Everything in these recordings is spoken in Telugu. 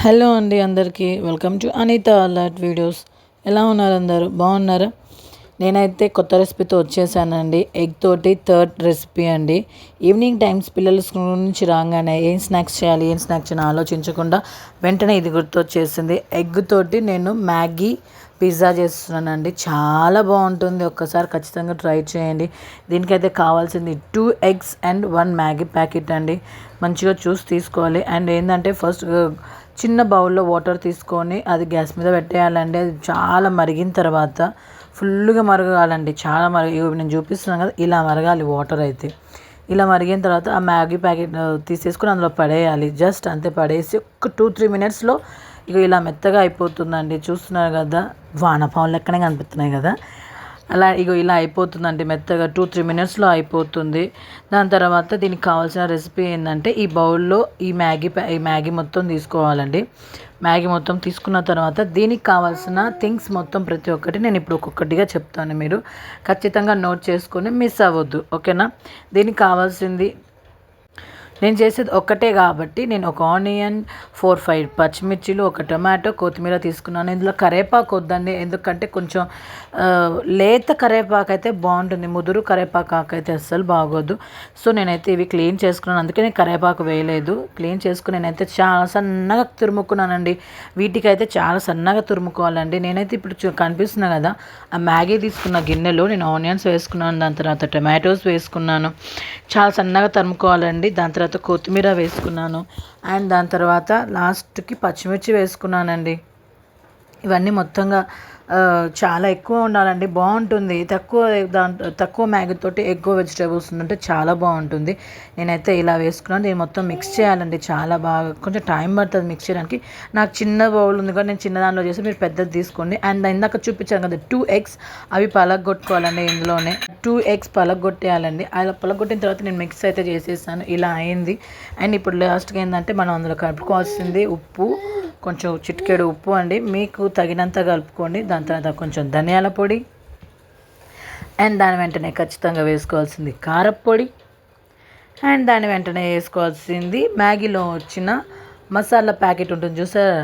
హలో అండి అందరికీ welcome to Anitha alert videos. ఎలా ఉన్నారు అందరూ? బాగున్నారా? నేనైతే కొత్త రెసిపీతో వచ్చేసానండి. ఎగ్ తోటి థర్డ్ రెసిపీ అండి. ఈవినింగ్ టైమ్స్ పిల్లలు స్కూల్ నుంచి రాగానే ఏం స్నాక్స్ చేయాలి ఆలోచించకుండా వెంటనే ఇది గుర్తొచ్చేసింది. ఎగ్ తోటి నేను మ్యాగీ పిజ్జా చేస్తున్నానండి. చాలా బాగుంటుంది. ఒక్కసారి ఖచ్చితంగా ట్రై చేయండి. దీనికైతే కావాల్సింది 2 eggs అండ్ 1 మ్యాగీ ప్యాకెట్ అండి. మంచిగా చూసి తీసుకోవాలి. అండ్ ఏంటంటే ఫస్ట్ చిన్న బౌల్లో వాటర్ తీసుకొని అది గ్యాస్ మీద పెట్టేయాలండి. అది చాలా మరిగిన తర్వాత ఫుల్గా మరగాలండి. చాలా నేను చూపిస్తున్నాను కదా, ఇలా మరగాలి వాటర్ అయితే. ఇలా మరిగిన తర్వాత ఆ మ్యాగీ ప్యాకెట్ తీసేసుకొని అందులో పడేయాలి. జస్ట్ అంతే పడేసి ఒక 2-3 minutesలో ఇలా మెత్తగా అయిపోతుందండి. చూస్తున్నారు కదా, వానపాములు లెక్కనే కనిపిస్తున్నాయి కదా. ఇలా అయిపోతుందండి మెత్తగా. 2-3 minutesలో అయిపోతుంది. దాని తర్వాత దీనికి కావాల్సిన రెసిపీ ఏంటంటే ఈ బౌల్లో ఈ మ్యాగీ మొత్తం తీసుకోవాలండి. మ్యాగీ మొత్తం తీసుకున్న తర్వాత దీనికి కావాల్సిన థింగ్స్ మొత్తం ప్రతి ఒక్కటి నేను ఇప్పుడు ఒక్కొక్కటిగా చెప్తాను. మీరు ఖచ్చితంగా నోట్ చేసుకొని మిస్ అవ్వద్దు, ఓకేనా? దీనికి కావాల్సింది నేను చేసేది ఒక్కటే కాబట్టి నేను ఒక ఆనియన్, 4-5 పచ్చిమిర్చిలు, ఒక టొమాటో, కొత్తిమీర తీసుకున్నాను. ఇందులో కరివేపాకు వద్దండి, ఎందుకంటే కొంచెం లేత కరివేపాకు అయితే బాగుంటుంది. ముదురు కరివేపాకు అయితే అస్సలు బాగోదు. సో నేనైతే ఇవి క్లీన్ చేసుకున్నాను, అందుకే నేను కరివేపాకు వేయలేదు. క్లీన్ చేసుకుని నేనైతే చాలా సన్నగా తురుముకున్నానండి. వీటికైతే చాలా సన్నగా తురుముకోవాలండి. నేనైతే ఇప్పుడు కనిపిస్తున్నా కదా, ఆ మ్యాగీ తీసుకున్న గిన్నెలో నేను ఆనియన్స్ వేసుకున్నాను, దాని తర్వాత టొమాటోస్ వేసుకున్నాను. చాలా సన్నగా తరుముకోవాలండి. దాని తర్వాత కొత్తిమీర వేసుకున్నాను. అండ్ దాని తర్వాత లాస్ట్కి పచ్చిమిర్చి వేసుకున్నానండి. ఇవన్నీ మొత్తంగా చాలా ఎక్కువ ఉండాలండి, బాగుంటుంది. తక్కువ మ్యాగీతోటి ఎక్కువ వెజిటేబుల్స్ ఉంటే చాలా బాగుంటుంది. నేనైతే ఇలా వేసుకున్నాను. దీన్ని మొత్తం మిక్స్ చేయాలండి చాలా బాగా. కొంచెం టైం పడుతుంది మిక్స్ చేయడానికి. నాకు చిన్న బౌల్ ఉంది కానీ నేను చిన్న దానిలో చేసి మీరు పెద్దది తీసుకోండి. అండ్ ఇందాక చూపించాను కదా 2 eggs, అవి పలగొట్టుకోవాలండి. ఇందులోనే 2 eggs పలగొట్టేయాలండి. అలా పలగొట్టిన తర్వాత నేను మిక్స్ అయితే చేసేసాను. ఇలా అయింది. అండ్ ఇప్పుడు లాస్ట్గా ఏంటంటే మనం అందులో కలుపుకోవాల్సింది ఉప్పు, కొంచెం చిటికెడు ఉప్పు అండి, మీకు తగినంత కలుపుకోండి. దాని తర్వాత కొంచెం ధనియాల పొడి, అండ్ దాని వెంటనే ఖచ్చితంగా వేసుకోవాల్సింది కారప్పొడి, అండ్ దాని వెంటనే వేసుకోవాల్సింది మ్యాగీలో వచ్చిన మసాలా ప్యాకెట్ ఉంటుంది చూసారా,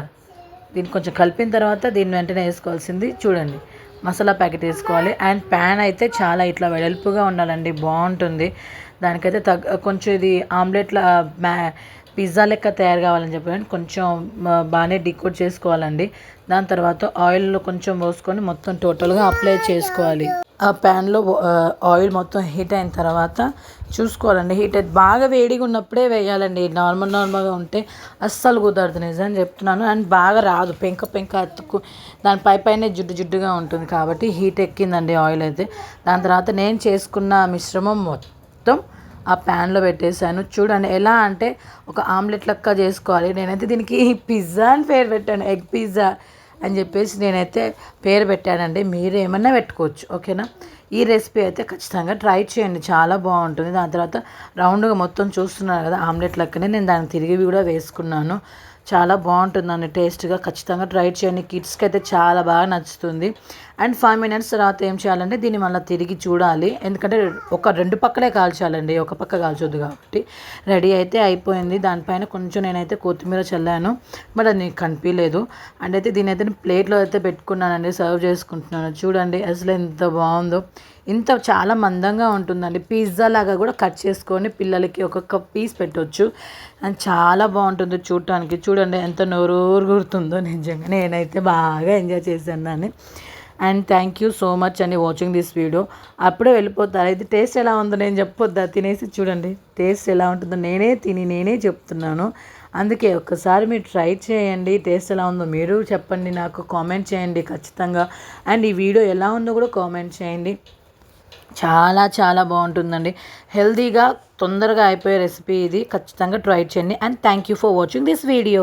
దీన్ని కొంచెం కలిపిన తర్వాత దీన్ని వెంటనే వేసుకోవాల్సింది చూడండి మసాలా ప్యాకెట్ వేసుకోవాలి. అండ్ ప్యాన్ అయితే చాలా ఇట్లా వెడల్పుగా ఉండాలండి, బాగుంటుంది. దానికైతే కొంచెం ఇది ఆమ్లెట్ల పిజ్జా లెక్క తయారు కావాలని చెప్పి కొంచెం బాగానే డీకోడ్ చేసుకోవాలండి. దాని తర్వాత ఆయిల్లో కొంచెం పోసుకొని మొత్తం టోటల్గా అప్లై చేసుకోవాలి. ఆ ప్యాన్లో ఆయిల్ మొత్తం హీట్ అయిన తర్వాత చూసుకోవాలండి. హీట్ అయితే బాగా వేడిగా ఉన్నప్పుడే వేయాలండి. నార్మల్గా ఉంటే అస్సలు కుదరదు, నిజం చెప్తున్నాను. అండ్ బాగా రాదు, పెంక అతుక్కు దాని పైనే జిడ్డుగా ఉంటుంది. కాబట్టి హీట్ ఎక్కిందండి ఆయిల్ అయితే. దాని తర్వాత నేను చేసుకున్న మిశ్రమం మొత్తం ఆ ప్యాన్లో పెట్టేశాను. చూడండి ఎలా అంటే ఒక ఆమ్లెట్ లెక్క చేసుకోవాలి. నేనైతే దీనికి పిజ్జా అని పేరు పెట్టాను, ఎగ్ పిజ్జా అని చెప్పేసి నేనైతే పేరు పెట్టానండి. మీరు ఏమన్నా పెట్టుకోవచ్చు, ఓకేనా? ఈ రెసిపీ అయితే ఖచ్చితంగా ట్రై చేయండి, చాలా బాగుంటుంది. దాని తర్వాత రౌండ్గా మొత్తం చూస్తున్నారు కదా, ఆమ్లెట్ లెక్కనే నేను దాన్ని తిరిగి కూడా వేసుకున్నాను. చాలా బాగుంటుందండి టేస్ట్గా. ఖచ్చితంగా ట్రై చేయండి. కిడ్స్కి అయితే చాలా బాగా నచ్చుతుంది. అండ్ 5 minutes తర్వాత ఏం చేయాలంటే దీన్ని మళ్ళీ తిరిగి చూడాలి, ఎందుకంటే ఒక 2 పక్కలే కాల్చాలండి, ఒక పక్క కాల్చొద్దు. కాబట్టి రెడీ అయితే అయిపోయింది. దానిపైన కొంచెం నేనైతే కొత్తిమీర చల్లాను, బట్ అది నీకు కనిపించలేదు. అండ్ అయితే దీని అయితే ప్లేట్లో అయితే పెట్టుకున్నానండి, సర్వ్ చేసుకుంటున్నాను. చూడండి అసలు ఎంత బాగుందో. చాలా మందంగా ఉంటుందండి. పిజ్జా లాగా కూడా కట్ చేసుకొని పిల్లలకి ఒక్కొక్క పీస్ పెట్టవచ్చు. అండ్ చాలా బాగుంటుంది చూడటానికి. చూడండి ఎంత నోరూరు గుర్తుందో. నిజంగా నేనైతే బాగా ఎంజాయ్ చేశాను దాన్ని. And thank you so much అండి వాచింగ్ దిస్ వీడియో. అప్పుడే వెళ్ళిపోతారు. ఇది టేస్ట్ ఎలా ఉందో నేను చెప్పొద్దా? తినేసి చూడండి టేస్ట్ ఎలా ఉంటుందో. నేనే చెప్తున్నాను. అందుకే ఒక్కసారి మీరు ట్రై చేయండి. టేస్ట్ ఎలా ఉందో మీరు చెప్పండి, నాకు కామెంట్ చేయండి ఖచ్చితంగా. అండ్ ఈ వీడియో ఎలా ఉందో కూడా కామెంట్ చేయండి. చాలా బాగుంటుందండి. హెల్తీగా తొందరగా అయిపోయే రెసిపీ ఇది. ఖచ్చితంగా ట్రై చేయండి. And thank you for watching this video.